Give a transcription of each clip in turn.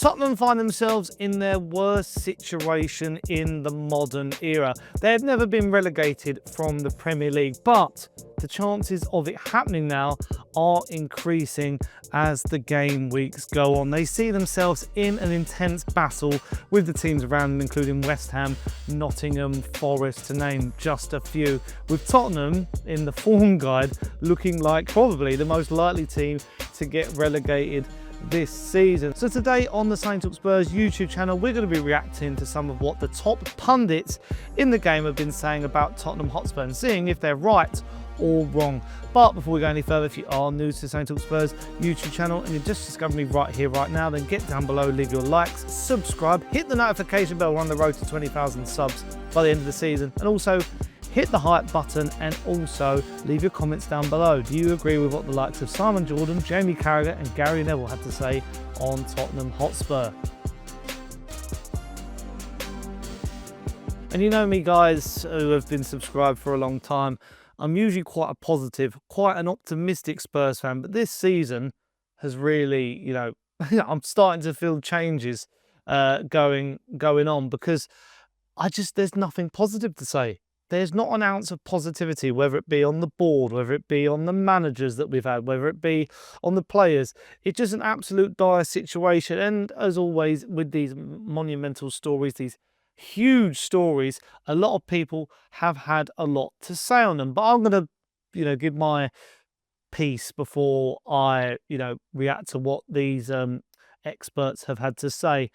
Tottenham find themselves in their worst situation in the modern era. They've never been relegated from the Premier League, but the chances of it happening now are increasing as the game weeks go on. They see themselves in an intense battle with the teams around them, including West Ham, Nottingham Forest, to name just a few, with Tottenham in the form guide looking like probably the most likely team to get relegated this season. So today on the Sky Sports Spurs YouTube channel, we're going to be reacting to some of what the top pundits in the game have been saying about Tottenham Hotspur and seeing if they're right or wrong. But before we go any further, if you are new to the Sky Sports Spurs YouTube channel and you just discovered me right here, right now, then get down below, leave your likes, subscribe, hit the notification bell. We're on the road to 20,000 subs by the end of the season, and also hit the hype button and also leave your comments down below. Do you agree with what the likes of Simon Jordan, Jamie Carragher and Gary Neville had to say on Tottenham Hotspur? And you know me, guys who have been subscribed for a long time, I'm usually quite a positive, quite an optimistic Spurs fan, but this season has really, you know, I'm starting to feel changes going on, because there's nothing positive to say. There's not an ounce of positivity, whether it be on the board, whether it be on the managers that we've had, whether it be on the players. It's just an absolute dire situation. And as always, with these monumental stories, these huge stories, a lot of people have had a lot to say on them. But I'm going to, give my piece before I, react to what these experts have had to say.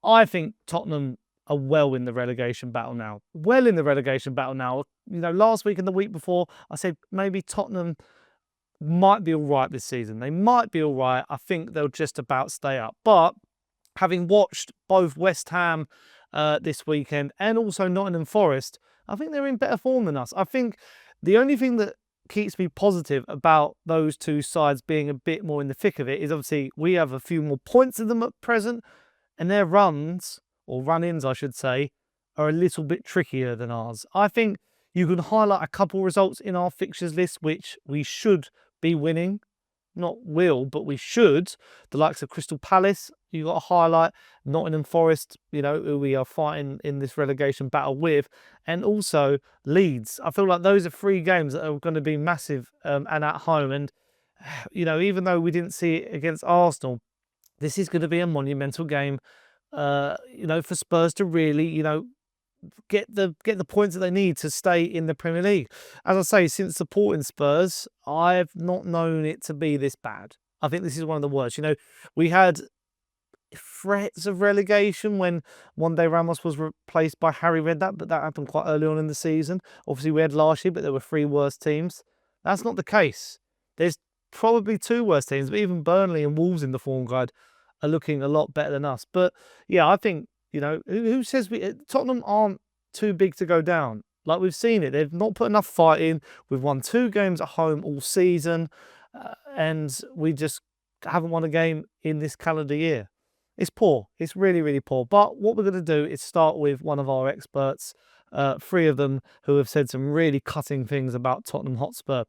I think Tottenham are well in the relegation battle now. Last week and the week before, I said maybe Tottenham might be all right this season. They might be all right. I think they'll just about stay up. But having watched both West Ham this weekend and also Nottingham Forest, I think they're in better form than us. I think the only thing that keeps me positive about those two sides being a bit more in the thick of it is obviously we have a few more points than them at present, and their runs, or run-ins I should say, are a little bit trickier than ours. I think you can highlight a couple results in our fixtures list which we should be winning. Not will, but we should. The likes of Crystal Palace, you've got to highlight. Nottingham Forest, who we are fighting in this relegation battle with. And also Leeds. I feel like those are three games that are going to be massive and at home. And, even though we didn't see it against Arsenal, this is going to be a monumental game, for Spurs to really, get the points that they need to stay in the Premier League. As I say, since supporting Spurs, I've not known it to be this bad. I think this is one of the worst. We had threats of relegation when one day Ramos was replaced by Harry Redknapp, but that happened quite early on in the season. Obviously, we had last year, but there were three worse teams. That's not the case. There's probably two worse teams, but even Burnley and Wolves in the form guide are looking a lot better than us. But yeah, I think, who says Tottenham aren't too big to go down? Like, we've seen it. They've not put enough fight in. We've won 2 games at home all season, and we just haven't won a game in this calendar year. It's poor. It's really, really poor. But what we're going to do is start with one of our experts, 3 of them who have said some really cutting things about Tottenham Hotspur.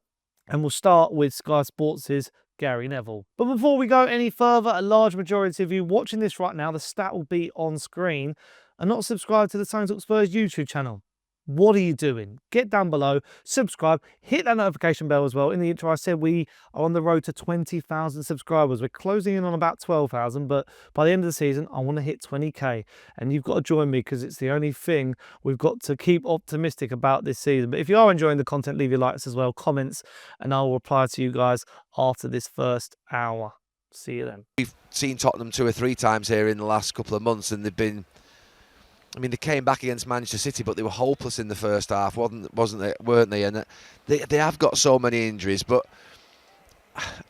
And we'll start with Sky Sports' Gary Neville. But before we go any further, a large majority of you watching this right now, the stat will be on screen, are not subscribed to the Sky Sports Spurs YouTube channel. What are you doing? Get down below, subscribe, hit that notification bell as well. In the intro, I said we are on the road to 20,000 subscribers. We're closing in on about 12,000, but by the end of the season, I want to hit 20k. And you've got to join me, because it's the only thing we've got to keep optimistic about this season. But if you are enjoying the content, leave your likes as well, comments, and I will reply to you guys after this first hour. See you then. We've seen Tottenham 2 or 3 times here in the last couple of months, and they've been... they came back against Manchester City, but they were hopeless in the first half, weren't they? And they have got so many injuries. But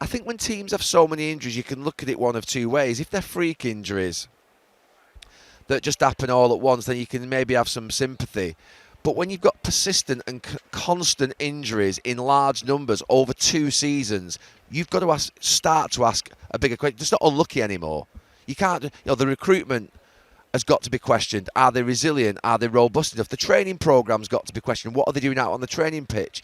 I think when teams have so many injuries, you can look at it one of 2 ways. If they're freak injuries that just happen all at once, then you can maybe have some sympathy. But when you've got persistent and constant injuries in large numbers over 2 seasons, you've got to start to ask a bigger question. It's not unlucky anymore. You can't, the recruitment has got to be questioned. Are they resilient? Are they robust enough? The training programme's got to be questioned. What are they doing out on the training pitch?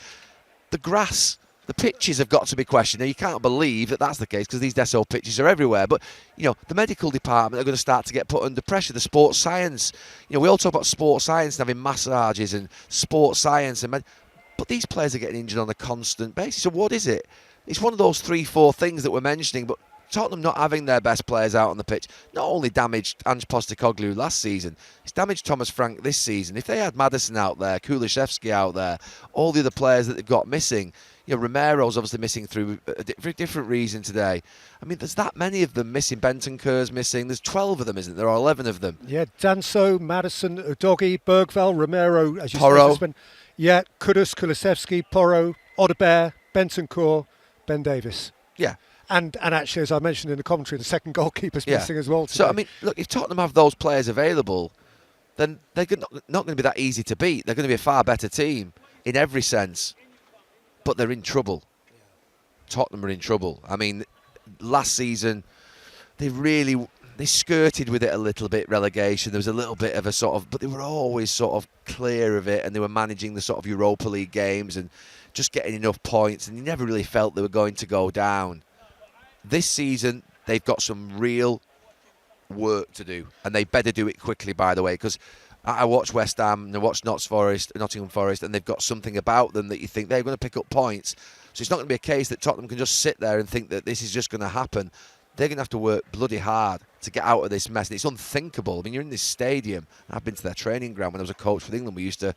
The grass The pitches have got to be questioned. Now, you can't believe that that's the case because these Deso pitches are everywhere. But, the medical department are going to start to get put under pressure. The sports science, we all talk about sports science and having massages and sports science. But these players are getting injured on a constant basis. So what is it? It's one of those 3-4 things that we're mentioning. But Tottenham not having their best players out on the pitch not only damaged Ange Postecoglou last season, it's damaged Thomas Frank this season. If they had Maddison out there, Kulishevsky out there, all the other players that they've got missing, Romero's obviously missing for a different reason today. I mean, there's that many of them missing. Bentancur's missing. There's 12 of them, isn't there? Or 11 of them. Yeah, Danso, Maddison, Udogie, Bergvall, Romero, as you Porro. said. Yeah, Kudus, Kulusevski, Porro, Odebear, Bentancur, Ben Davis. Yeah. And actually, as I mentioned in the commentary, the second goalkeeper's missing as well today. So, I mean, look, if Tottenham have those players available, then they're not going to be that easy to beat. They're going to be a far better team in every sense. But they're in trouble. Tottenham are in trouble. I mean, last season, they skirted with it a little bit, relegation. There was a little bit of a sort of, but they were always sort of clear of it, and they were managing the sort of Europa League games and just getting enough points, and you never really felt they were going to go down. This season, they've got some real work to do, and they better do it quickly, by the way, because I watched West Ham and I watched Nottingham Forest, and they've got something about them that you think they're going to pick up points. So it's not going to be a case that Tottenham can just sit there and think that this is just going to happen. They're going to have to work bloody hard to get out of this mess. And it's unthinkable. I mean, you're in this stadium. I've been to their training ground when I was a coach with England. We used to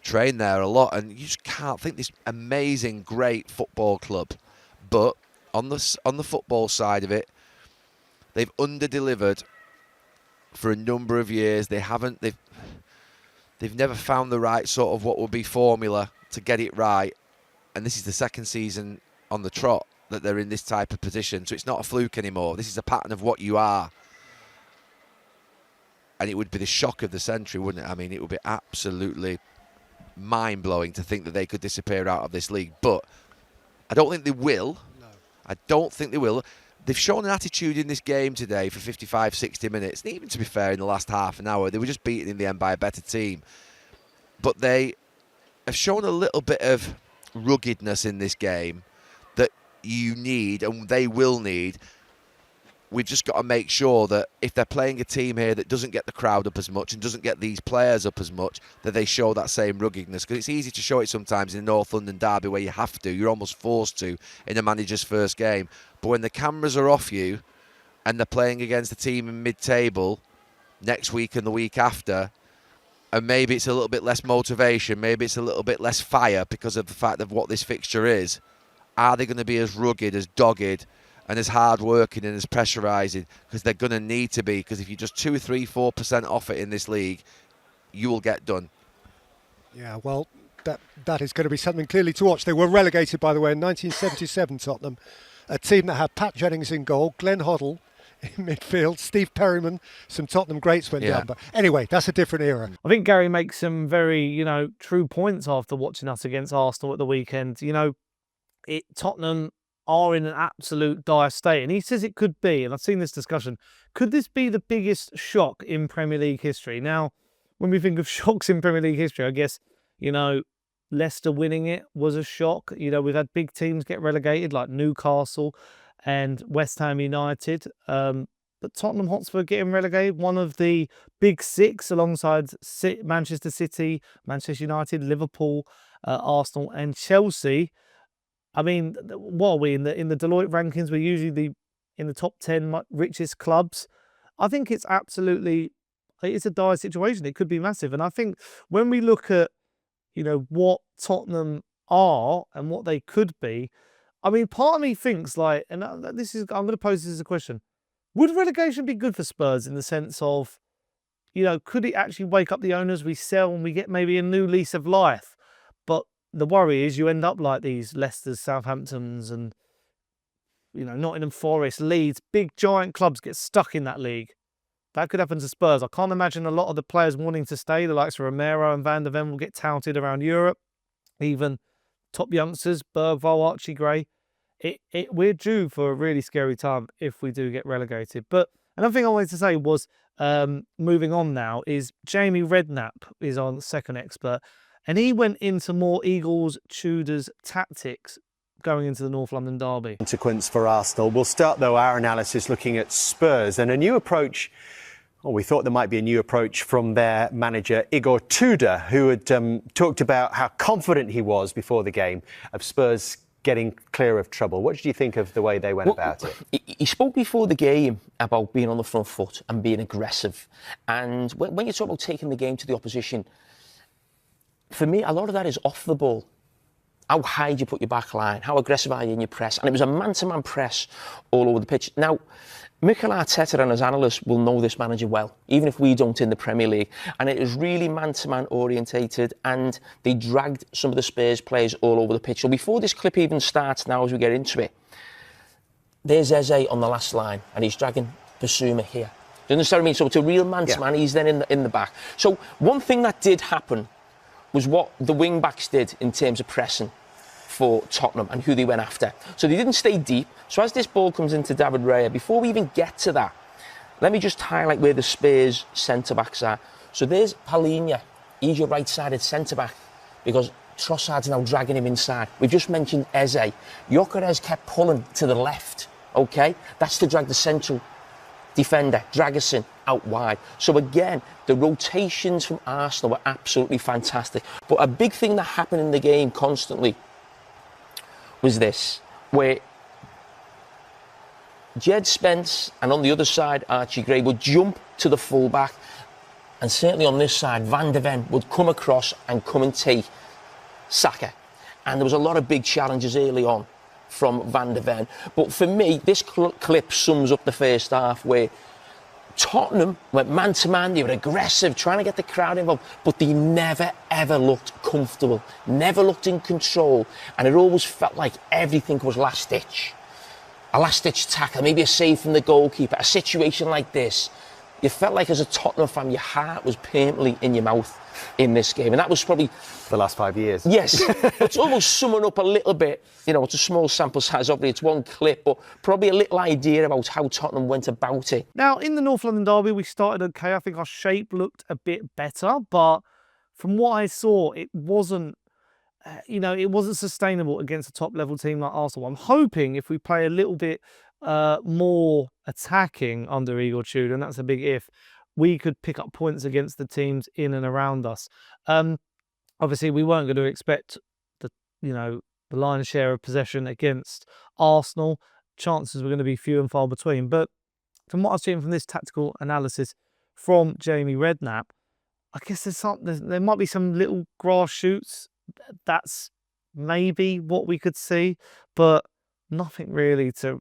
train there a lot, and you just can't think this amazing, great football club. But on the football side of it, they've under-delivered for a number of years. They've never found the right sort of what would be formula to get it right. And this is the second season on the trot that they're in this type of position. So it's not a fluke anymore. This is a pattern of what you are. And it would be the shock of the century, wouldn't it? I mean, it would be absolutely mind-blowing to think that they could disappear out of this league. But I don't think they will. No. I don't think they will. They've shown an attitude in this game today for 55, 60 minutes. And even to be fair, in the last half an hour, they were just beaten in the end by a better team. But they have shown a little bit of ruggedness in this game that you need and they will need. We've just got to make sure that if they're playing a team here that doesn't get the crowd up as much and doesn't get these players up as much, that they show that same ruggedness. Because it's easy to show it sometimes in a North London derby where you have to. You're almost forced to in a manager's first game. But when the cameras are off you and they're playing against a team in mid-table next week and the week after, and maybe it's a little bit less motivation, maybe it's a little bit less fire because of the fact of what this fixture is, are they going to be as rugged, as dogged, and as hard-working and as pressurising? Because they're going to need to be, because if you're just 2, 3, 4% off it in this league, you will get done. Yeah, well, that is going to be something clearly to watch. They were relegated, by the way, in 1977, Tottenham. A team that had Pat Jennings in goal, Glenn Hoddle in midfield, Steve Perryman, some Tottenham greats went down. But anyway, that's a different era. I think Gary makes some very, true points after watching us against Arsenal at the weekend. Tottenham are in an absolute dire state. And he says it could be, and I've seen this discussion, could this be the biggest shock in Premier League history? Now, when we think of shocks in Premier League history, I guess, Leicester winning it was a shock. We've had big teams get relegated like Newcastle and West Ham United. But Tottenham Hotspur getting relegated, one of the big six alongside Manchester City, Manchester United, Liverpool, Arsenal and Chelsea. I mean, what are we in the Deloitte rankings? We're usually in the top 10 richest clubs. I think it's a dire situation. It could be massive. And I think when we look at, what Tottenham are and what they could be, I mean, part of me thinks I'm going to pose this as a question. Would relegation be good for Spurs in the sense of, could it actually wake up the owners? We sell and we get maybe a new lease of life. But the worry is you end up like these Leicesters, Southamptons and, Nottingham Forest, Leeds, big giant clubs get stuck in that league. That could happen to Spurs. I can't imagine a lot of the players wanting to stay. The likes of Romero and Van der Ven will get touted around Europe. Even top youngsters, Bergvall, Archie Gray. We're due for a really scary time if we do get relegated. But another thing I wanted to say was, moving on now, is Jamie Redknapp is on Second Expert. And he went into more Eagles, Tudors tactics going into the North London derby. Consequence for Arsenal. We'll start, though, our analysis looking at Spurs and a new approach. Well, we thought there might be a new approach from their manager, Igor Tudor, who had talked about how confident he was before the game of Spurs getting clear of trouble. What did you think of the way they went about it? He spoke before the game about being on the front foot and being aggressive. And when you talk about taking the game to the opposition, for me, a lot of that is off the ball. How high do you put your back line? How aggressive are you in your press? And it was a man-to-man press all over the pitch. Now, Mikel Arteta and his analysts will know this manager well, even if we don't in the Premier League. And it is really man-to-man orientated, and they dragged some of the Spurs players all over the pitch. So before this clip even starts now, as we get into it, there's Eze on the last line, and he's dragging Basuma here. Do you understand what I mean? So it's a real man-to-man. He's then in the back. So one thing that did happen was what the wing-backs did in terms of pressing for Tottenham and who they went after. So they didn't stay deep. So as this ball comes into David Raya, before we even get to that, let me just highlight where the Spurs centre-backs are. So there's Palhinha. He's your right-sided centre-back because Trossard's now dragging him inside. We've just mentioned Eze. Gyökeres kept pulling to the left, OK? That's to drag the central defender, Dragusin, out wide. So again, the rotations from Arsenal were absolutely fantastic. But a big thing that happened in the game constantly was this, where Jed Spence and on the other side, Archie Gray would jump to the fullback, and certainly on this side, Van de Ven would come across and come and take Saka. And there was a lot of big challenges early on from Van de Ven. But for me, this clip sums up the first half where Tottenham went man-to-man, they were aggressive, trying to get the crowd involved, but they never, ever looked comfortable, never looked in control, and it always felt like everything was last-ditch. A last-ditch tackle, maybe a save from the goalkeeper, a situation like this. You felt like as a Tottenham fan, your heart was permanently in your mouth in this game, and that was probably The last 5 years. Yes, it's almost summing up a little bit. You know, it's a small sample size, obviously, it's one clip, but probably a little idea about how Tottenham went about it. Now, in the North London derby, we started okay. I think our shape looked a bit better, but from what I saw, it wasn't, it wasn't sustainable against a top-level team like Arsenal. I'm hoping if we play a little bit more attacking under Igor Tudor, and that's a big if, we could pick up points against the teams in and around us. Obviously, we weren't going to expect the lion's share of possession against Arsenal. Chances were going to be few and far between. But from what I've seen from this tactical analysis from Jamie Redknapp, I guess there might be some little grass shoots. That's maybe what we could see, but nothing really to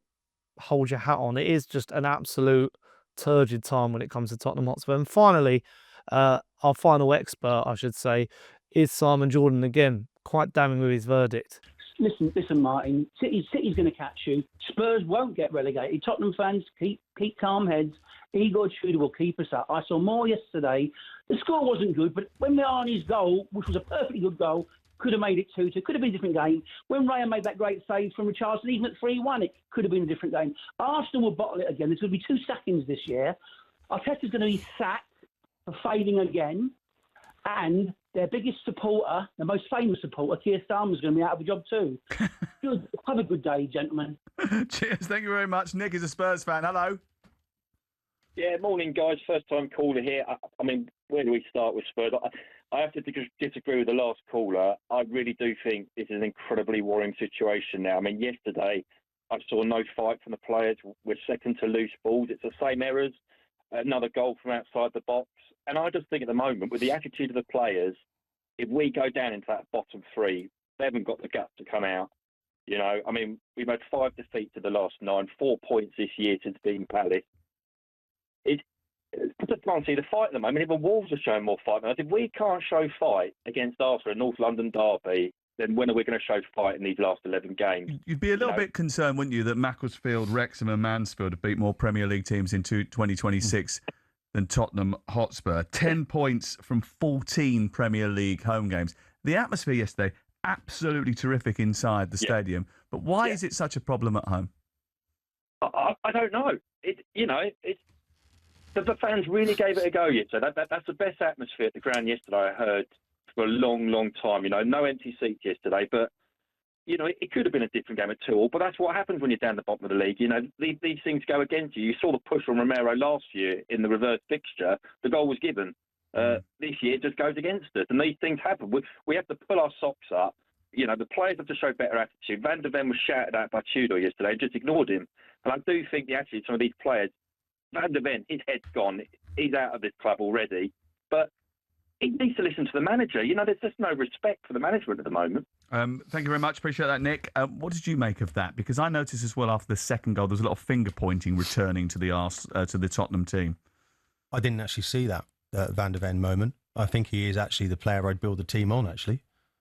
hold your hat on. It is just an absolute turgid time when it comes to Tottenham Hotspur. And finally, our final expert, I should say, is Simon Jordan. Again, quite damning with his verdict. Listen, Martin. City's going to catch you. Spurs won't get relegated. Tottenham fans, keep calm heads. Igor Tudor will keep us up. I saw more yesterday. The score wasn't good, but when Arnie's goal, which was a perfectly good goal, could have made it 2-2, could have been a different game. When Raya made that great save from Richarlison, even at 3-1, it could have been a different game. Arsenal will bottle it again. There's going to be 2 sackings this year. Arteta's going to be sacked for failing again. And their biggest supporter, the most famous supporter, Keir Starmer's going to be out of a job too. Good. Have a good day, gentlemen. Cheers. Thank you very much. Nick is a Spurs fan. Hello. Yeah, morning, guys. First time caller here. I mean, where do we start with Spurs? I have to disagree with the last caller. I really do think this is an incredibly worrying situation now. I mean, yesterday I saw no fight from the players. We're second to loose balls. It's the same errors. Another goal from outside the box. And I just think at the moment, with the attitude of the players, if we go down into that bottom 3, they haven't got the guts to come out. You know, I mean, we've had 5 defeats in the last 9, 4 points this year since beating Palace. I just can't see the fight at the moment. Even Wolves are showing more fight. If we can't show fight against Arsenal in North London derby, then when are we going to show fight in these last 11 games? You'd be a little bit concerned, wouldn't you, that Macclesfield, Wrexham and Mansfield have beat more Premier League teams in 2026 than Tottenham Hotspur. 10 points from 14 Premier League home games. The atmosphere yesterday, absolutely terrific inside the stadium. But why is it such a problem at home? I don't know. The fans really gave it a go yesterday. That's the best atmosphere at the ground yesterday I heard for a long, long time. You know, no empty seats yesterday. But it could have been a different game at 2-2, but that's what happens when you're down the bottom of the league. These things go against you. You saw the push from Romero last year in the reverse fixture. The goal was given. This year it just goes against us, and these things happen. We have to pull our socks up. The players have to show better attitude. Van der Ven was shouted at by Tudor yesterday and just ignored him. And I do think actually some of these players, Van der Ven, his head's gone. He's out of this club already. But he needs to listen to the manager. There's just no respect for the management at the moment. Thank you very much. Appreciate that, Nick. What did you make of that? Because I noticed as well after the second goal, there was a lot of finger pointing returning to the Tottenham team. I didn't actually see that Van der Ven moment. I think he is actually the player I'd build the team on, actually.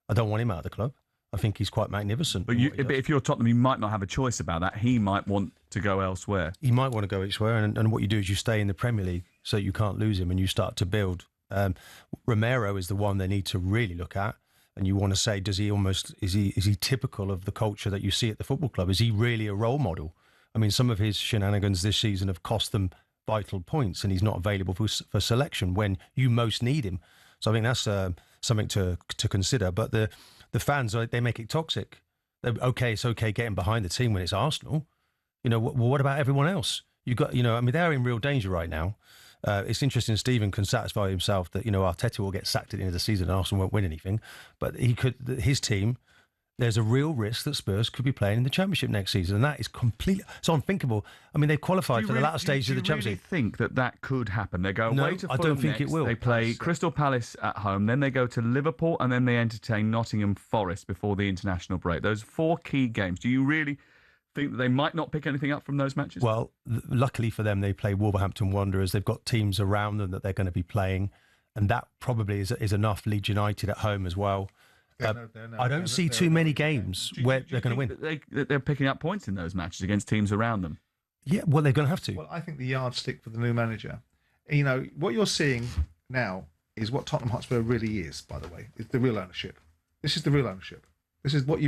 I don't want him out of the club. I think he's quite magnificent. But if you're Tottenham, you might not have a choice about that. He might want to go elsewhere. He might want to go elsewhere, and what you do is you stay in the Premier League so you can't lose him, and you start to build. Romero is the one they need to really look at, and you want to say, is he typical of the culture that you see at the football club? Is he really a role model? I mean, some of his shenanigans this season have cost them vital points, and he's not available for selection when you most need him. So I think that's something to consider. But the fans, they make it toxic. It's okay getting behind the team when it's Arsenal. What about everyone else? They're in real danger right now. It's interesting Stephen can satisfy himself that, Arteta will get sacked at the end of the season and Arsenal won't win anything. But his team, there's a real risk that Spurs could be playing in the Championship next season. And that is completely... So unthinkable. I mean, they've qualified for the latter stage of the Championship. Do you really think that could happen? They go away to Fulham. I don't think next. it will. They play Crystal Palace at home, then they go to Liverpool, and then they entertain Nottingham Forest before the international break. Those 4 key games. Do you really think that they might not pick anything up from those matches? Well, luckily for them, they play Wolverhampton Wanderers. They've got teams around them that they're going to be playing, and that probably is enough. Leeds United at home as well. I don't see too many games where they're going to win. They're picking up points in those matches against teams around them. Yeah, well, they're going to have to. Well, I think the yardstick for the new manager, what you're seeing now is what Tottenham Hotspur really is. By the way, it's the real ownership. This is the real ownership. This is what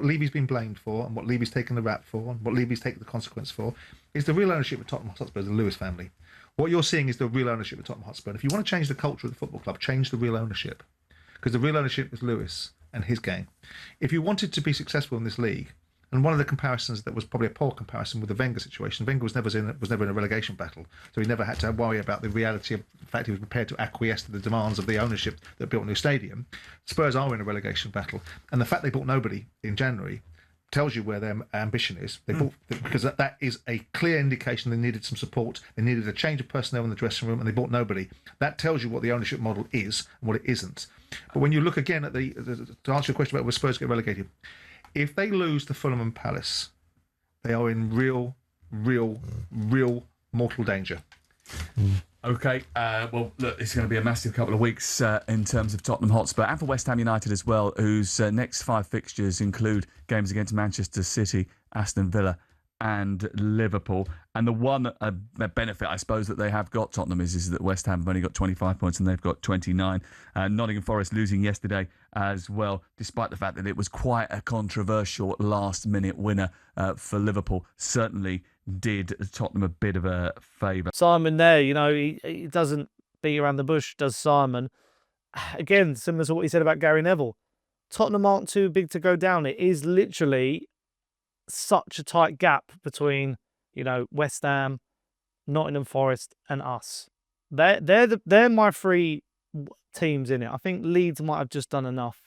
Levy's been blamed for, and what Levy's taken the rap for, and what Levy's taken the consequence for. Is the real ownership of Tottenham Hotspur, the Lewis family. What you're seeing is the real ownership of Tottenham Hotspur. And if you want to change the culture of the football club, change the real ownership, because the real ownership is Lewis and his gang. If you wanted to be successful in this league, and one of the comparisons that was probably a poor comparison with the Wenger situation, Wenger was never in a relegation battle, so he never had to worry about the reality of the fact he was prepared to acquiesce to the demands of the ownership that built a new stadium. Spurs are in a relegation battle, and the fact they bought nobody in January tells you where their ambition is. They bought, because that is a clear indication they needed some support. They needed a change of personnel in the dressing room, and they bought nobody. That tells you what the ownership model is and what it isn't. But when you look again at to answer your question about where Spurs get relegated, if they lose to Fulham and Palace, they are in real mortal danger. Okay, well, look, it's going to be a massive couple of weeks in terms of Tottenham Hotspur and for West Ham United as well, whose next 5 fixtures include games against Manchester City, Aston Villa and Liverpool. And the one benefit, I suppose, that they have got, Tottenham, is that West Ham have only got 25 points and they've got 29. Nottingham Forest losing yesterday as well, despite the fact that it was quite a controversial last-minute winner for Liverpool. Certainly did Tottenham a bit of a favour. Simon there, he doesn't beat around the bush, does Simon. Again, similar to what he said about Gary Neville. Tottenham aren't too big to go down. It is literally such a tight gap between, West Ham, Nottingham Forest and us. They're my 3 teams in it. I think Leeds might have just done enough.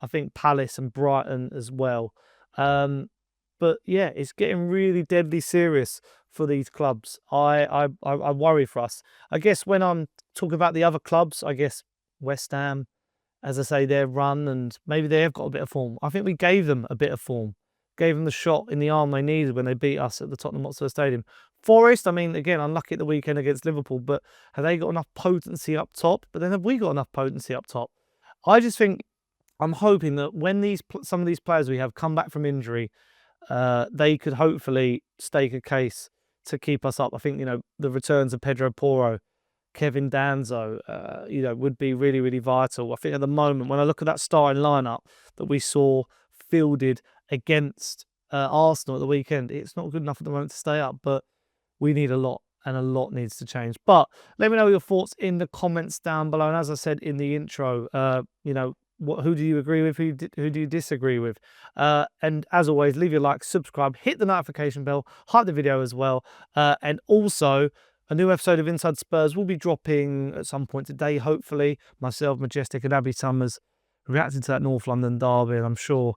I think Palace and Brighton as well. But yeah, it's getting really deadly serious for these clubs. I worry for us. I guess when I'm talking about the other clubs, I guess West Ham, as I say, their run, and maybe they have got a bit of form. I think we gave them a bit of form. Gave them the shot in the arm they needed when they beat us at the Tottenham Hotspur Stadium. Forest, I mean, again, unlucky at the weekend against Liverpool, but have they got enough potency up top? But then have we got enough potency up top? I just think, I'm hoping that when some of these players we have come back from injury, they could hopefully stake a case to keep us up. I think, the returns of Pedro Porro, Kevin Danzo, would be really, really vital. I think at the moment, when I look at that starting lineup that we saw fielded against Arsenal at the weekend, it's not good enough at the moment to stay up, but we need a lot, and a lot needs to change. But let me know your thoughts in the comments down below. And as I said in the intro, who do you agree with? Who do you disagree with? And as always, leave your like, subscribe, hit the notification bell, hype the video as well. And also, a new episode of Inside Spurs will be dropping at some point today, hopefully. Myself, Majestic, and Abbi Summers reacting to that North London derby, and I'm sure,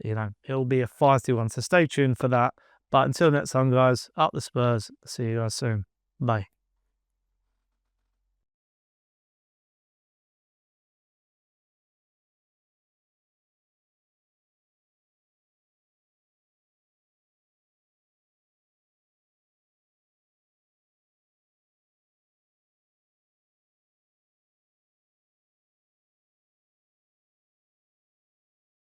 it'll be a feisty one. So stay tuned for that. But until next time, guys, up the Spurs. See you guys soon. Bye.